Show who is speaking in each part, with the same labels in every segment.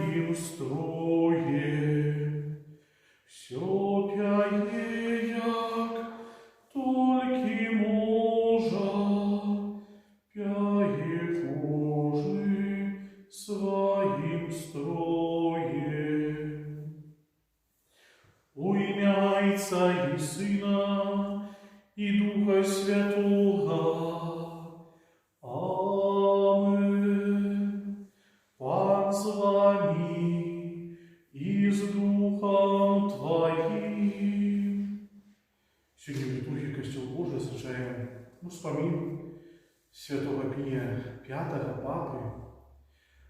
Speaker 1: своим строем. Все пяе, як толькі можа, пяе кожны своим строем. У ім'я Отця і Сина і Духа Святого. Амен. Пан з вами і з Духом Твоим. Сегодня в литургии Костел Божий освящаем вспомин святого Пия V, Папы.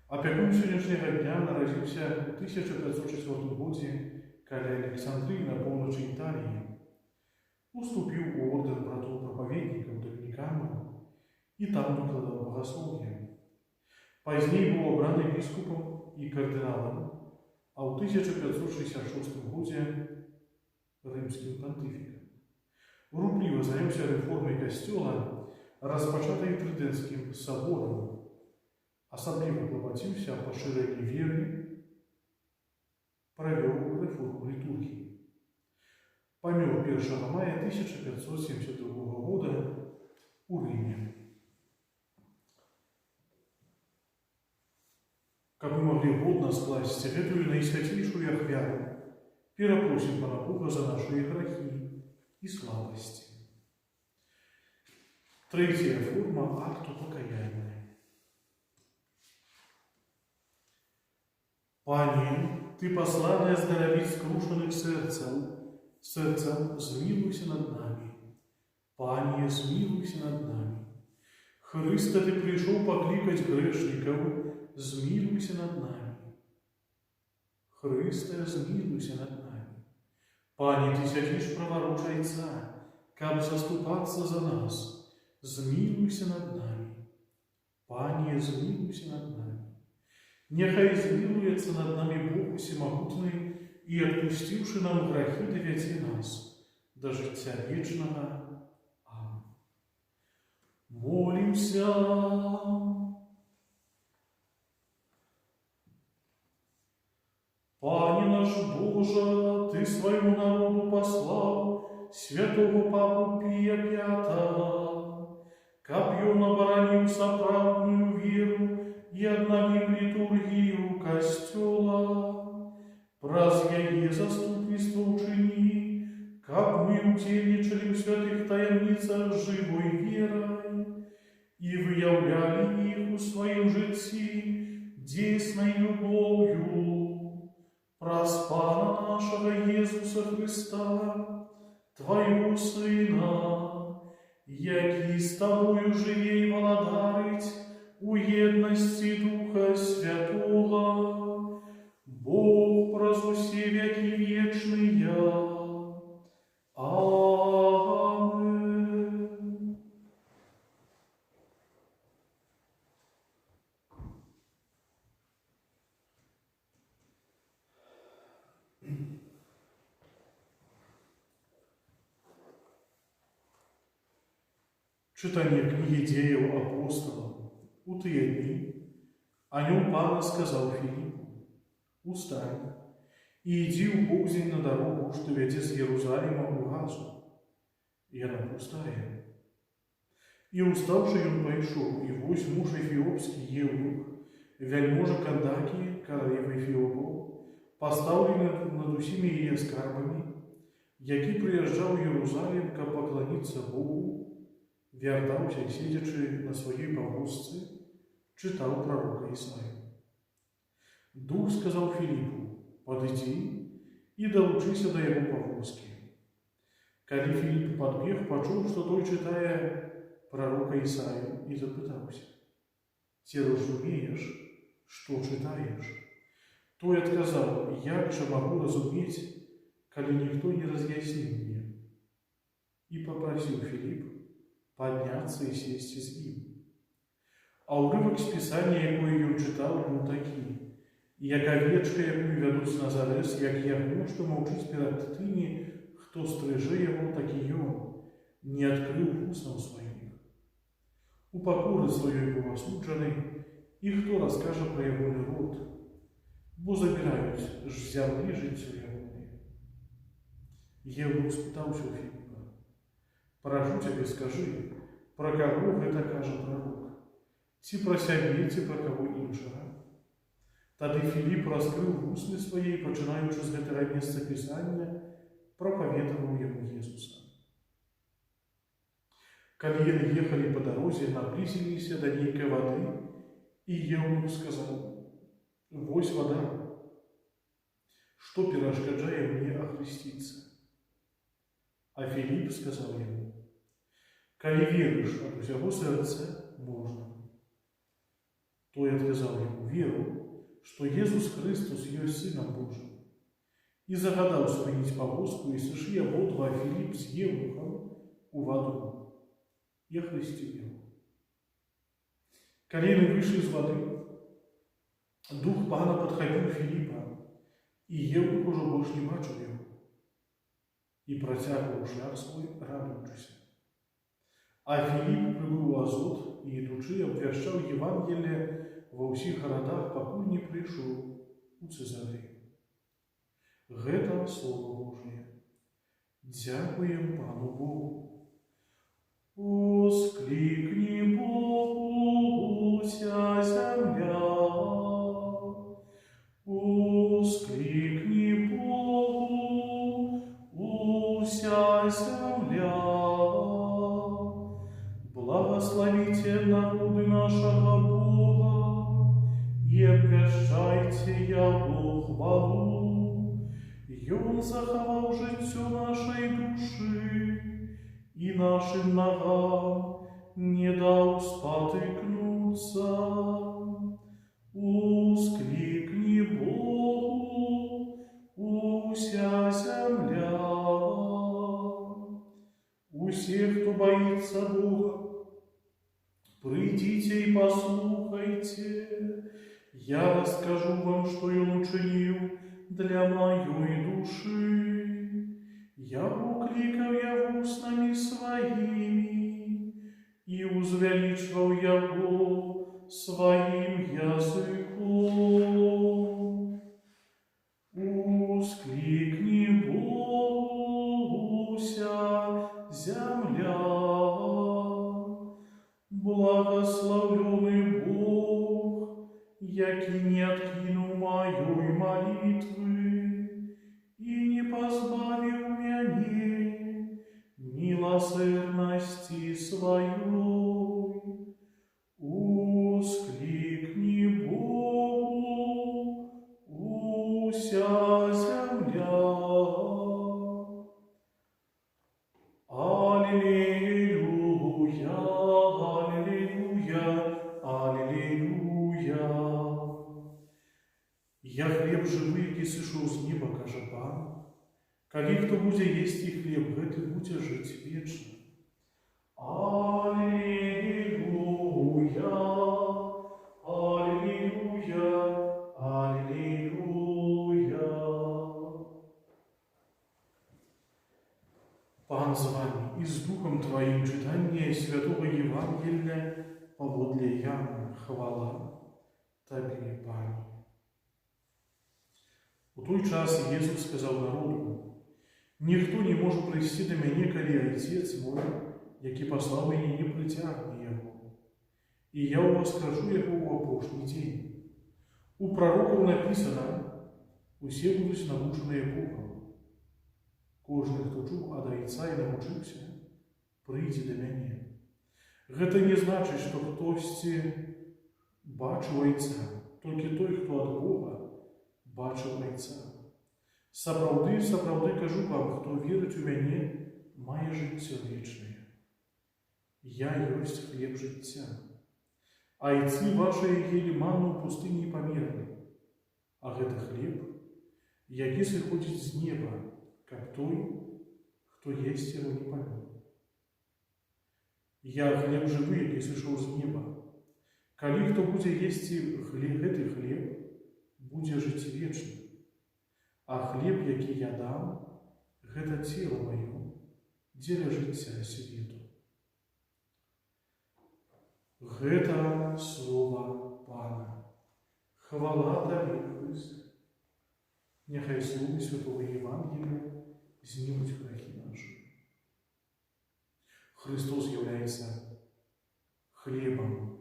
Speaker 1: Опекун сегодняшнего дня народился в 1504 году каля Александрии на полночи Италии. Уступил у орден братов-проповедников Доминиканам и там выкладывал богословие. Позднее был обран епископом и кардиналом, а в 1566 году римским понтификом. Рупливо занялся реформой костела, распочатой Триденским собором, особливо клопотился о поширении веры, провел реформу литургии. Помер 1 мая 1572 года у Риме. Как мы могли годно скласть эту наисвятейшую ахвяру, перепросим Пана Бога за наши грехи и слабости. Третья форма акту покаяния. Пане, Ты посланный оздоровить скрушенных сердцем, змилуйся над нами. Пане, змилуйся над нами. Христа, Ты пришел покликать грешников, змилуйся над нами. Христе, змилуйся над нами. Пане, Ты сядешь праворучайца, каб заступаться за нас, змилуйся над нами. Пане, змилуйся над нами. Нехай змилуется над нами Бог Всемогутный и отпустивший нам грехи доведе нас до життя вечного. Аминь. Молимся. Пане наш Боже, Ты своему народу послал святого Папу Пия V, копьем оборонил соправдную веру и обновил литургию Костела. Праз яе заступництво учини, как мы утельничали в святых таямницах живой верой и выявляли их в своем житии десной любовью. Праз Пана нашего Иисуса Христа, Твоего Сына, який с Тобою живе и владарить у едности Духа Святого, Бог праз усе веки вечные. Аминь. Читание книги Деев апостолов. У тыя дни анёл Пана сказал Филиппу: «Устань и иди в полдень на дорогу, что вядзе з Иерусалима в Газу, и она пустая». И уставший он пошел, и вось муж эфиопский евнух, вельможа Кандакии, королевы Эфиопов, поставленный над усими ее скарбами, який приезжал в Иерусалим, каб поклониться Богу, вяртаўся, сидячи на своей повозце, читал пророка Исаию. Дух сказал Филиппу: «Подойди и доучися до его повозки». Когда Филипп подбег, почул, что той читая пророка Исаию, и запытался: «Ти разумеешь, что читаешь?» Той отказал: «Як же могу разуметь, коли никто не разъяснил мне?» И попросил Филипп подняться и сесть с ним. А урывок з Писания, якое ён читал, был такі: «Як овечка, якую вядуць на зарез, як ягню, што маўчыць перад тымі, хто стрыжэ яго, так і ён не адкрыў вуснаў сваіх. У пакоры сваёй быў асуджаны, і хто раскажа пра ягоны род? бо забираюць з зямлі жыццё ягонае. Евнух спытаўся ў Філіпа: «Прашу цябе, скажы, пра каго гэта кажа прарок? Ці пра сябе, ці пра каго іншага?» Тады Філіп раскрыў вусны свае і, пачынаючы з гэтага месца Пісання, прапаведаваў яму Езуса. Калі яны ехалі па дарозе, наблізіліся да нейкай вады, і Евнух сказаў: «Вось вада. Што перашкаджае мне ахрысціцца?» А Філіп сказаў яму: «Калі верыш ад усяго сэрца, можна». Той адказаў яму: «Веру, што Езус Христос ёсць Сынам Божым». І загадаў спыніць павозку, і сышлі абодва, Філіп з Евнухам, у ваду, і ахрысціў яго. Калі яны выйшлі з вады, дух Пана падхапіў Філіпа, і Евнух ужо больш не бачыў яго, і працягваў шлях свой, радуючыся. А Філіп прыбыў у Азот і, ідучы, абвяшчаў Евангелие ва ўсіх гарадах, пакуль не прыйшоў у Цэзарэю. Гэта Слова Божие. Дзякуем Пану Богу. Ускликни Богу вся земля, ускликни Богу вся земля. Благословите народы нашего Бога, и обвящайте Его хвалу. И Он заховал життю нашей души, и нашим ногам не дал спотыкнуться. Ускликни Богу, уся земля. Все, кто боится Бога, придите и послухайте. Я расскажу вам, что Он учинил для моей души. Я укликал Его устами своими и узвеличивал Его своим языком. Ускликни Богу вся земля. Благословленный Бог, який не откинул моей молитвы и не позбавил меня милосердности своей. Ускликни Богу вся земля. Аллилуйя, аллилуйя, аллилуйя. Я хлеб живы, які сышоў з неба, кажа Пан. Калі хто будзе есці хлеб гэты, будзе жыць вечна. Аллилуйя, аллилуйя, аллилуйя. Пан з вами и с Духом Твоим. Читание Святого Евангелия поводле Яна. Хвала Тебе, Пане. У той час Jesús сказав народу: «Ніхто не може прийти до мене, коли Отець мой, який послав мене, не притягне його. І я воскресу його у опошній день». У пророків написано: «Усі будуть навчені Богом». Кожен, хто чув ад Отця і навчився, прийде до мене. Гэта не значить, що хтось бачив Отця, тільки той, хто ад Бога бачив Отця. Сапраўды, сапраўды кажу вам, хто вірить у мяне, мае жыццё вечнае. Я ёсць хлеб жыцця. Айцы ваши ели манну ў пустыні і памерлі. А гэта хлеб, які сыходзіць з неба, каб той, хто есць яго, не памёр. Я хлеб жывы, які сышоў з неба. Калі хто будзе есці гэты хлеб, будзе жыць вечна. А хлеб, які я дам, гэта цело маё дзеля жыцця свету. Гэта слова Пана. Хвала Табе, Христе. нехай слуги Святого Євангелія знімуть грехи наші. Христос является хлебом.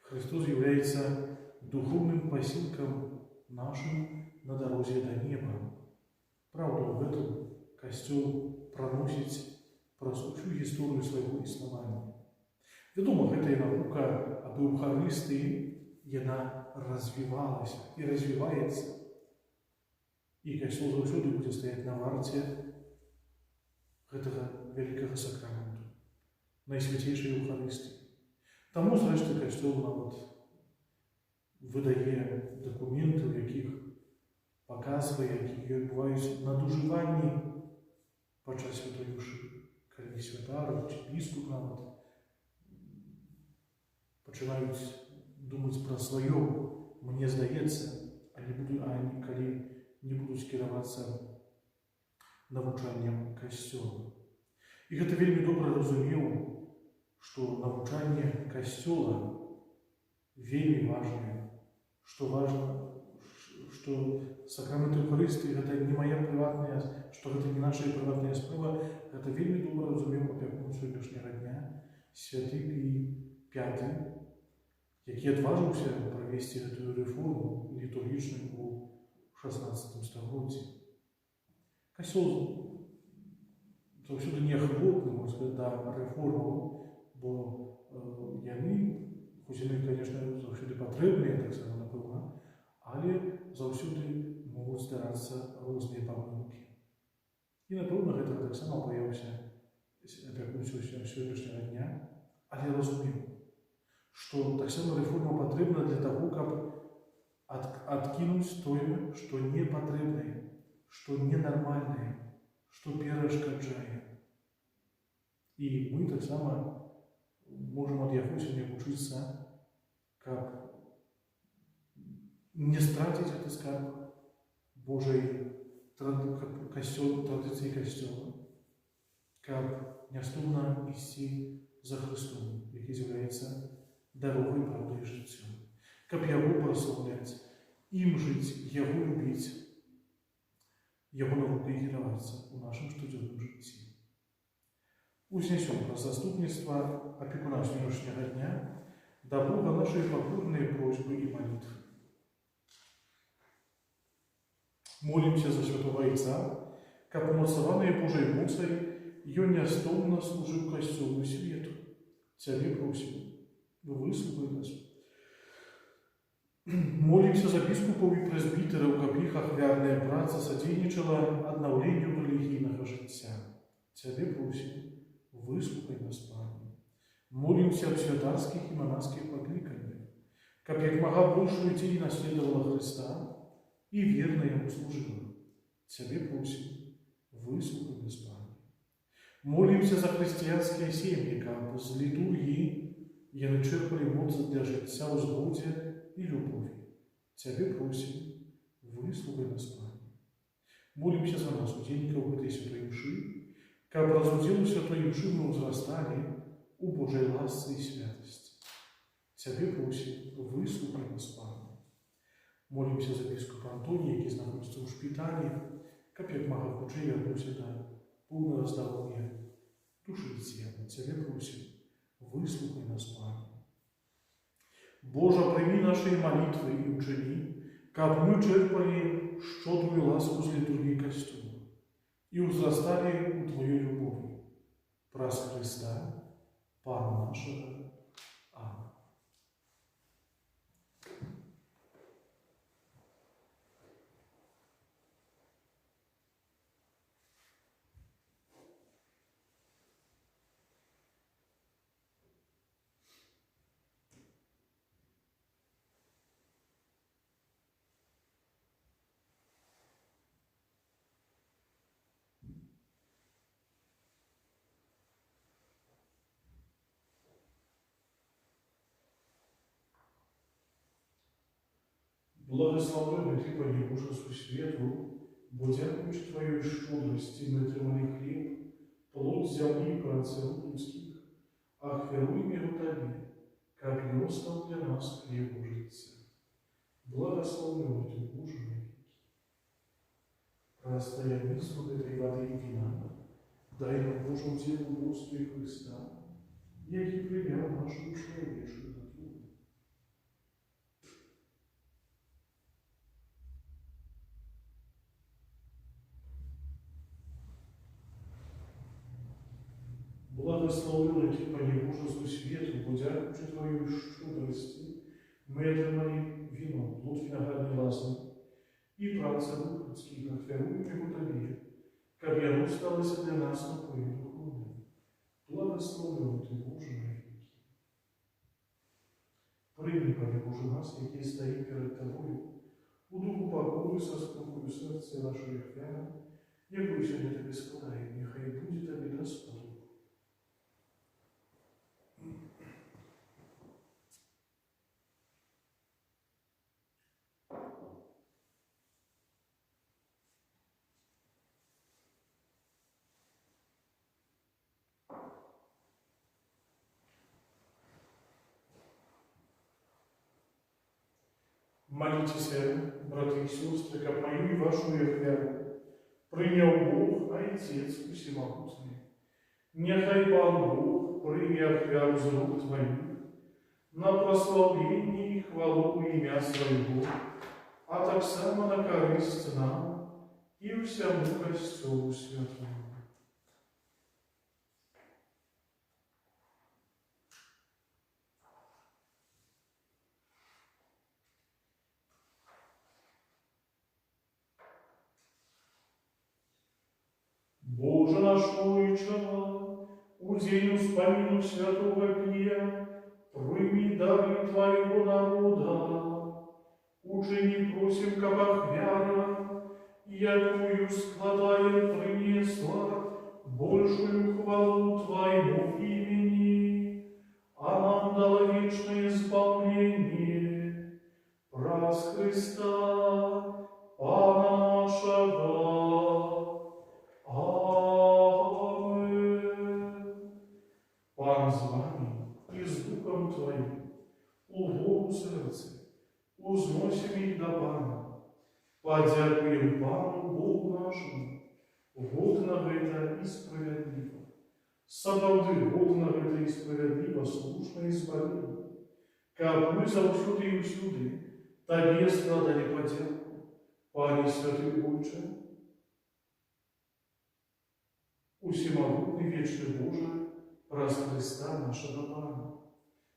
Speaker 1: Христос является духовным посилком нашим на дороге до неба. Правда, в этом Костел проносит просущую историю своего існування. Відомо, гэтая наука об Евхаристии, яна развивалась и развивается. И Костел заўсёды будет стоять на варте гэтага великого сакраменту, найсвятейшей Евхаристии. Тому, зрештою, Костел нават видає документи, в яких показує, які відбуваються надуживанні під час святої мши, коли святар чи біскуп нават починають думати про своє, мені здається, а коли не будуть керуватися навчанням Костела. І гэта вельмі добра разумеў, што навчанне Костела вельмі важное, что сакрамент Евхаристии это не моя приватная, что это не наша приватная справа, это вельмі добра разумеў апякун сённяшняга дня святы Пій V, які адважыўся правесці гэтую рэформу літургічную у 16 стагоддзі. Касцёл заўсёды неахвотны, можна сказаць, да рэформаў, бо яны, хоць яны, конечно, заўсёды патрэбныя, так само, напэўна, але заўсёды могуць здарацца розныя памылкі. І, напэўна, гэта таксама паяўся апякун сённяшняга дня, але разумеў, што таксама рэформа патрэбна для таго, каб адкінуць тое, што не патрэбнае, што ненармальнае, што перашкаджае. І мы таксама можам ад яго сёння вучыцца, каб не страціць гэты скарб Божай традыцыі Касцёла, каб нястомна ісці за Христом, які з'яўляецца дарогай, правдай і жыццём, каб яго праслаўляць, ім жыць, яго любіць, яго навукай кіравацца ў нашым штодзённым жыцці. Узнясём пра заступніцтва апекуна сённяшняга дня да Бога нашай пакорныя просьбы і малітвы. Молімся за святого Отца, каб умацаваныя Божай моцай ён нястомна служыў Касцёлу і свету. Цябе просім, выслухай нас. Молімся за біскупаў і прэзбітэраў, каб іх ахвярная праца садзейнічала аднаўленню рэлігійнага жыцця. Цябе просім, выслухай нас, Пане. Молімся аб святарскіх і манаскіх пакліканнях, каб як мага больш людзей наследавала Хрыста і верна яму служыла. Цябе просім, выслухай нас, Пане. Молімся за хрысціянскія сем'і, каб з літургіі яны чэрпалі моц для жыцця ў згодзе і любові. Цябе просім, выслухай нас, Пане. Молімся за нас, удзельнікаў гэтай святой мшы, каб праз удзел у святой мшы мы ўзрасталі у Божай ласцы і святасці. Цябе просім, выслухай нас, Пане. Молімся за біскупа Антонія, які знаходзіцца ў шпіталі, каб як мага хутчэй вярнуўся да поўнага здароўя душы і цела. Цябе просім, выслухай нас, Пане. Божа, прыймі нашыя малітвы і ўчыні, каб мы чэрпалі шчодрую ласку з літургіі Касцёла і ўзрасталі у Тваёй любові. Праз Хрыста, Пана нашага. Амén. Благословенный Ты по небожеству свету, бо дякуючи Твоей щедрости мы отримали хлеб, плод земли и працы рук людских, а хвалуем его Тебе, как и стал для нас хлебом жития. Благословенный Ты, Боже мой. таямницу этой воды и вина, дай нам Божьему телу Господа и Христа, який прийняв нашу человеческую натуру. Благословенный Ты по небожеству свету, будякучи Твою щедрости, мы отримали вино, плод виноградной лозы, и праца рук людских отверуем его Тебе, как оно сталося для нас напоем духовным. Благословен Ты, Боже на веки. Прийми, Пане Боже, нас, які стоїть перед Тобою, у духу покою со спокою серця нашої хвяни, якою сьогодні Тобі складає, нехай буде Тобі Господу. Молитесь, браты и сестры, как мою и вашу веру, принял Бог, Отец Всемогутний. Нехай Пан Бог прийме веру з рук Твоих на прославление и хвалу имя Своего, а так само на користь нам и всему Костелу Святому. Боже наш Отче, у день вспомину святого Пия, прими дары Твоего народа, учени просим, как охвяра, якую складаем принесла большую хвалу Твоему имени, а нам дала вечное избавление, праз Христа, Пана нашего. Пан з вами і з Духом Твоїм, у Богу серце, узносим їх до Пана. Подякуем Пану Богу нашему, годно гэта и справедливо. Сапраўды годно гэта и справедливо, слушно и збавлено. Каб мы заўсёды і ўсюды Табе складалі падзяку, Пане Святы Отче, усемогутный вечный Боже, праз Христа нашего Пана.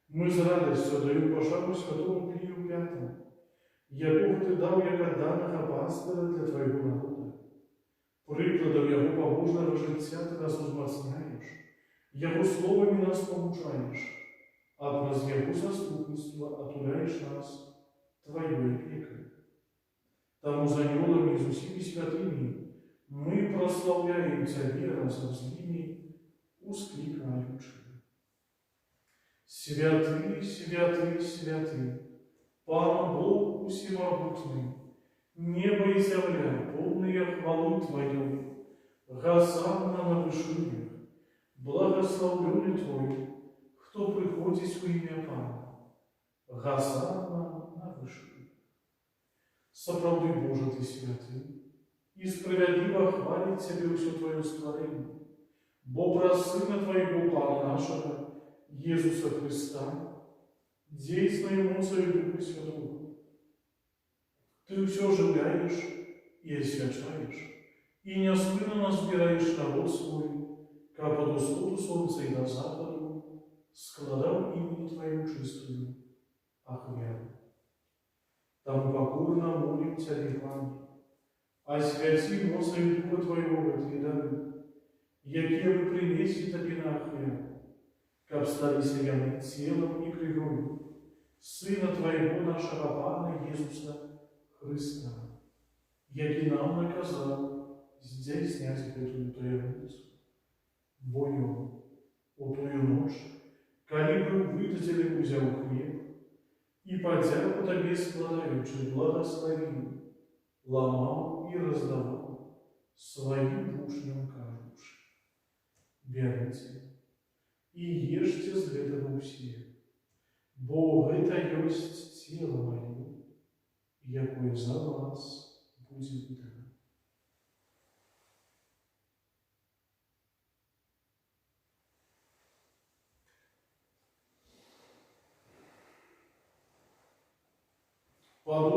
Speaker 1: Мы з радостью даем пошану Святому Пию Пятому, якого Ты дал як данного пастора для Твоего народа. Прикладом Його побожного життя Ти нас узмацняєш, Його словами нас получаєш, а праз Його заступництво отуляєш нас Твоєю опекою. Тому з ангелами и з усіми святыми мы прославляем Тебе разом с ними, ускликаючи: Святый, святый, святый, Пан Бог усемогутный, небо и земля, полные хвалы Твоей, Госанна на вышинях, благословленный Твой, кто приходит в имя Пана, Госанна на вышинях. Сапраўды Боже Ты святый, и справедливо хвалит Тебе все Твое створение, бо праз Сына Твоего Пана нашего, Иисуса Христа, действенной муцею Духа Святого. Ты все оживляешь и освячаешь, и неоспырно сбираешь народ свой, как от восходу солнца и до западу, складав имени Твоему чистую охвяну. Тому покорно молим Тебя, Пане, освяти муцею Духа Твоего в эти дары, якие вы принесли Тебе на охвяну, как сталися яны телом и кровью Сына Твоего нашего Пана Иисуса Христа, який нам наказал здесь снять эту таямницу. Бо Ён у тую ночь, коли был выдателем, взял хлеб, и подяку Тебе складаючи благословил, ломал и раздавал своим учням кажучи: берите и ешьте з гэтага ўсе, бо гэта ёсць тело Маё, якое за вас будзе выдано.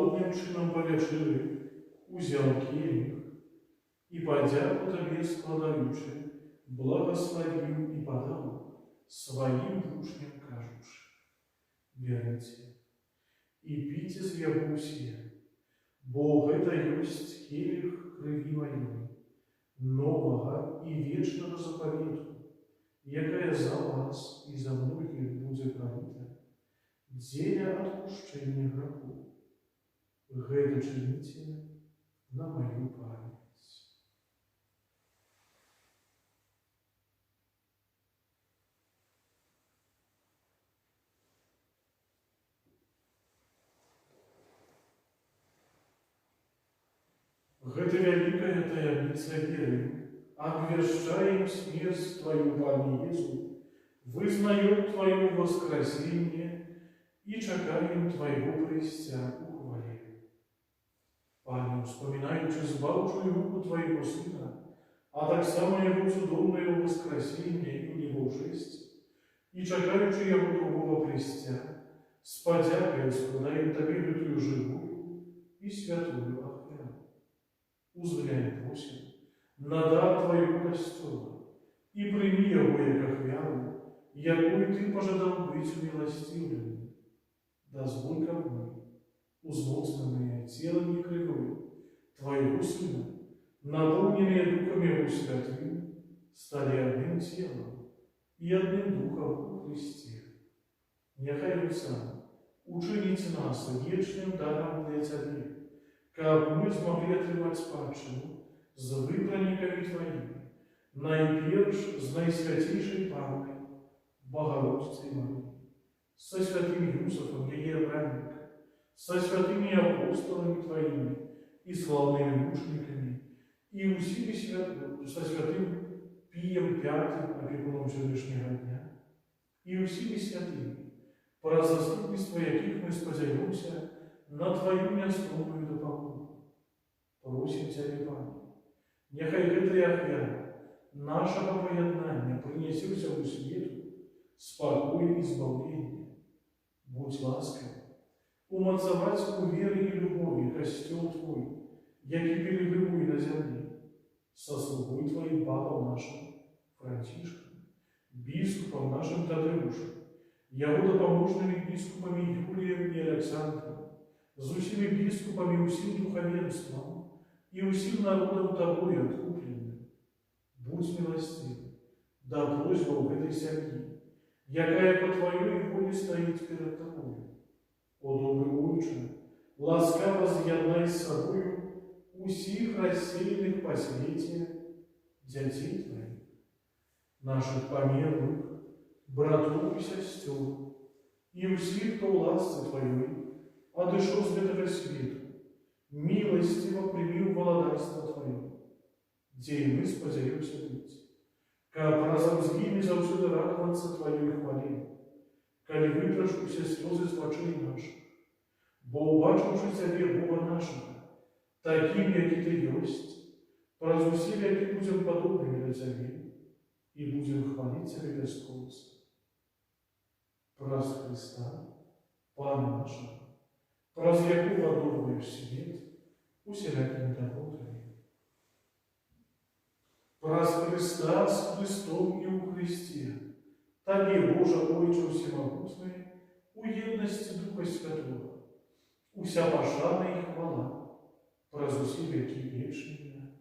Speaker 1: падобным чынам па вячэры узяў келіх і падзяку табе складаючы, благословил и подал своим вучням, кажучи: «Берите и пейте з яго ўсе, бо гэта ёсць келіх крыві маёй, новага і вечнага запавету, якая за вас і за многіх будзе проліта дзеля адпушчэння грахоў. Гэта чыніце на маю памяць». Гэта вялікая таямніца веры. Обвящаем смерть Твою, Пане Иису, вызнаем Твое воскресение и чекаем Твоего прийстя у хвале. Пане, вспоминаючи збавчую руку Твоего Сына, а так само Его чудовное воскресение и у Него жесть, и чекаючи Его другого прийстя, с подякой складаем Тебе лютую живую и святую охрану. Узгляни, просим, на дар Твоего Костола и прими его, як хвалу, якой Ты пожадал быть умилостивленным. Дозволь ко мне, узмоцненные телом и кровью Твоего Сына, наполненные Духом Его Святым, стали одним телом и одним Духом у Христе. Нехай Вы сам учините нас вечным даром для Тебе, как мы смогли отрывать спадщину з выбранниками Твоими, найперш з найсвятейшей Панной, Богородицей Марии, со святым Юсофом, ее бранником, со святыми апостолами Твоими и славными мучениками, и усили со святым Пием Пятым, опекуном сегодняшнего дня, и усили святыми, про заступництво яких мы сподяемся на Твою неоступную допомогу. Просим Тебе, Пане, нехай гэтая ахвяра нашего поєднання принесе всему свету спокой и избавление. Будь ласкав, умацовать у веры и любови костел Твой, який перегрывуй на земле, со слугой Твоим папом нашим Францишком, бискупом нашим Тадеушем, его допоможными бискупами Юлием и Александром, з усіми біскупами, усім духовенством і усім народом Тобою откупленим. Будь милостив, да просьба в этой семьи, якая по Твоей воле стоит перед Тобою. О добрый Отче, ласкаво з'єднай з собою усіх рассеянных по свете детей Твоих, наших померлых, братов и сестер, и усіх, кто в ласце Твоей одышал с этого света, милостиво прими володарство Твое, где и мы сподяемся быть, как разом с ними завсюду радоваться Твоей хвале, коли выпрошуся слезы с очей наших, бо убачивши Тебе, Бога нашего, таким, який Ты есть, праз усі веки будем подобными для Тебе, и будем хвалить Тебе без конца. Праз Христа, Пана нашего, праз якого одурваєш світ усілякими добротами. Праз Христа з Христом і у Христі, Тобі, Боже, Отче всемогутний, у єдності Духа Святого, уся пошана і хвала, праз усі веки вічні.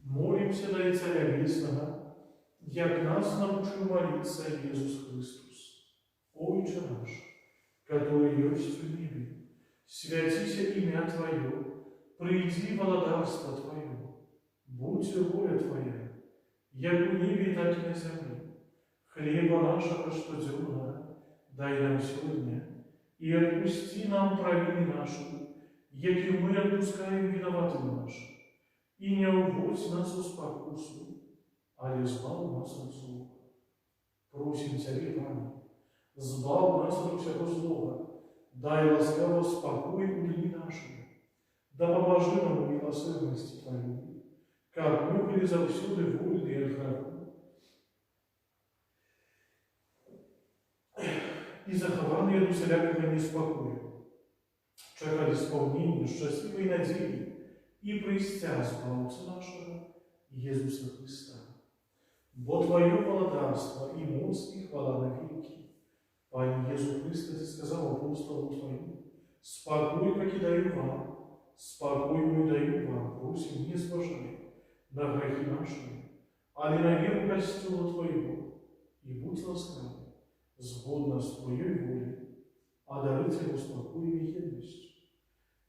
Speaker 1: Молимся до Царя Небесного, як нас научил молиться Иисус Христос. Отче наш, который есть в небе, святися имя Твое, приди володарство Твое, будь воля Твоя, як у небе, так и на земле. Хлеба нашего штоденного дай нам сегодня, и отпусти нам провины наши, яки мы отпускаем виноватым нашим, и не уводь нас в спокусу, а избав нас от зла. Просим Тебя, Пане, збав нас от всякого злого, дай ласкаво спокой у дни нашего, да поможи нам в милосердности Твоей, как мы были завсюду вольны от греха, и захованные от всякого неспокоя, чекали сповнення щасливої надії і прийстя Збавця нашого Єсуса Христа. Бо Твоє владарство і моць, і хвала на віки. Пане Єсу Христе, Ти сказав апостолам Твоїм: спокій покидаю вам, спокій мой даю вам, просим, не зважай на грехи наши, але на віру костюла Твоего, і будь ласкавий, згодно з Твоєю волею, а дарити йому спокою і єдність,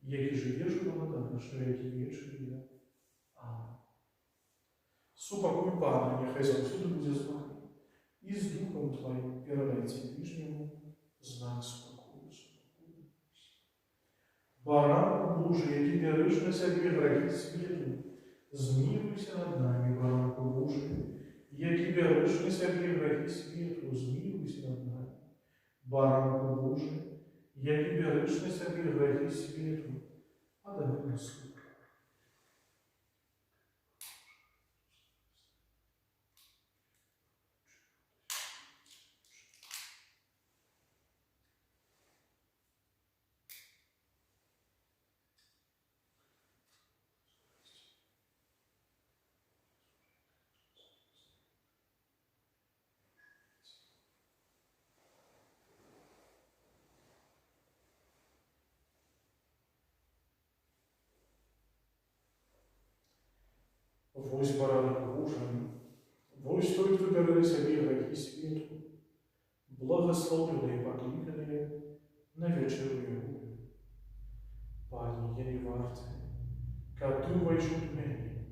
Speaker 1: які живеш владар, що які вічні. Амен. Супокой Пана, нехай завсюди буде з вами, і з Духом Твоїм передайте ближньому знак спокою. Баранку Божий, який береш на себе грехи світу, змилуйся над нами, Баранку Божий, який береш на себе грехи світу, змилуйся над нами. Баранку Божий, який береш на себе грехи світу, а дай нас слухай. Вось баранок Божий, вось той, хто бере на себе грехи світу, благословлений, покликаний на вечеру Його. Пані, я не вартий, как Ты войшов в мене,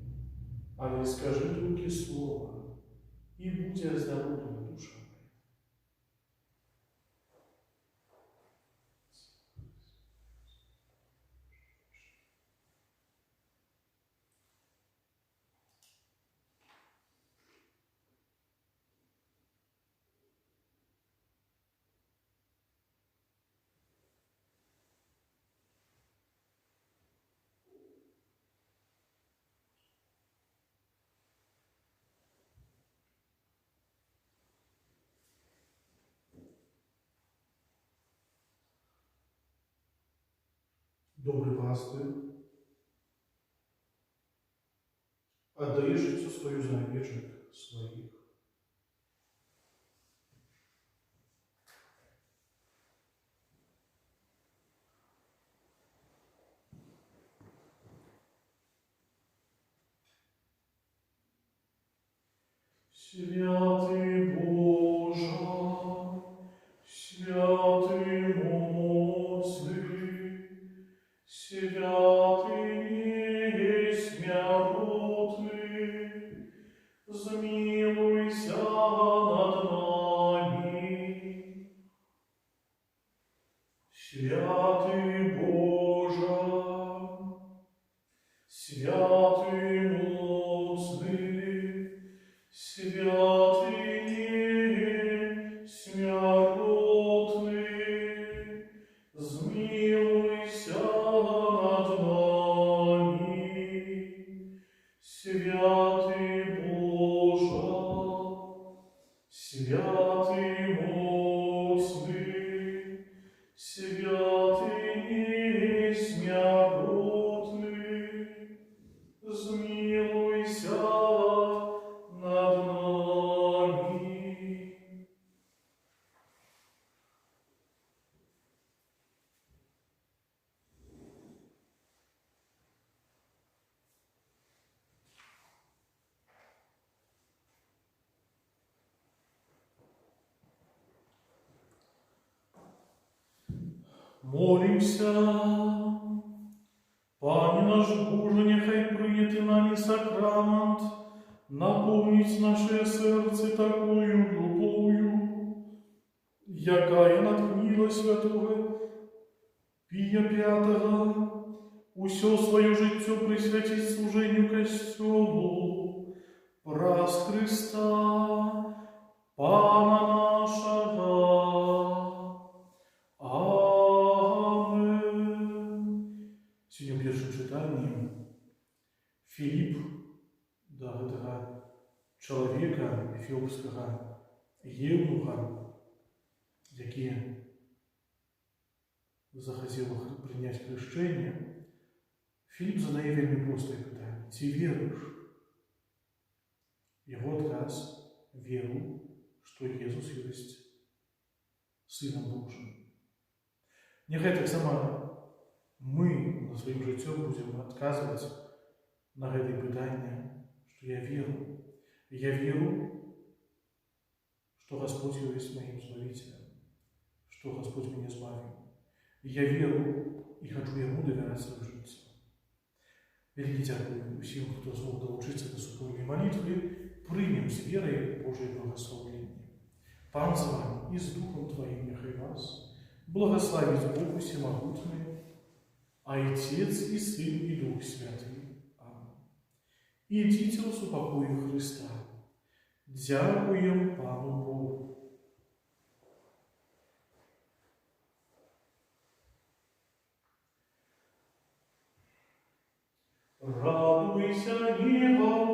Speaker 1: але скажи тільки слово, і буде здорова душа моя. Добрий пастир, отдає життю свою за овечек своїх. Святий Боже, святий моцний, святий несмертний, змилуйся над нами. Святий Боже, святий моцний, святий несмертний, змилуйся над нами. Святий Боже, святий моцний, святий несмертний, змилуйся над нами. Молимся. Пане наш Боже, нехай прийняти нами сакрамент, наповнить наше серце такою любов'ю, яка є натхніла святого Пія П'ятого, усьо своє життя присвятить служенню костюлу, праз Христа, Пана нашого. Сьогодні в першому читанні Філіп до гэтага чоловіка ефіопського євнуха, який захацела прыняць хрышчэнне, Філіп задае вельмі простае пытанне: ці веруеш? Яго адказ: веру, што Езус ёсць Сынам Божым. Няхай таксама мы на сваім жыццё будзем адказваць на гэтае пытанне, што я веру. Я веру, што Господь ёсць маім збавіцелем, што Господь мяне збавіў. Я веру і хачу Яму давяраць сваё жыццё. Вялікі дзякую усім, хто змог далучыцца да супольнай малітвы. Прымем з верай Божае благасловенне. Пан з вами і з Духом Твоим, няхай вас благословить Бог Всемогутный, Отец и Сын и Дух Святый. Аминь. Идите в упокое Христа. Дякуем Пану Богу. Радуйся, небо,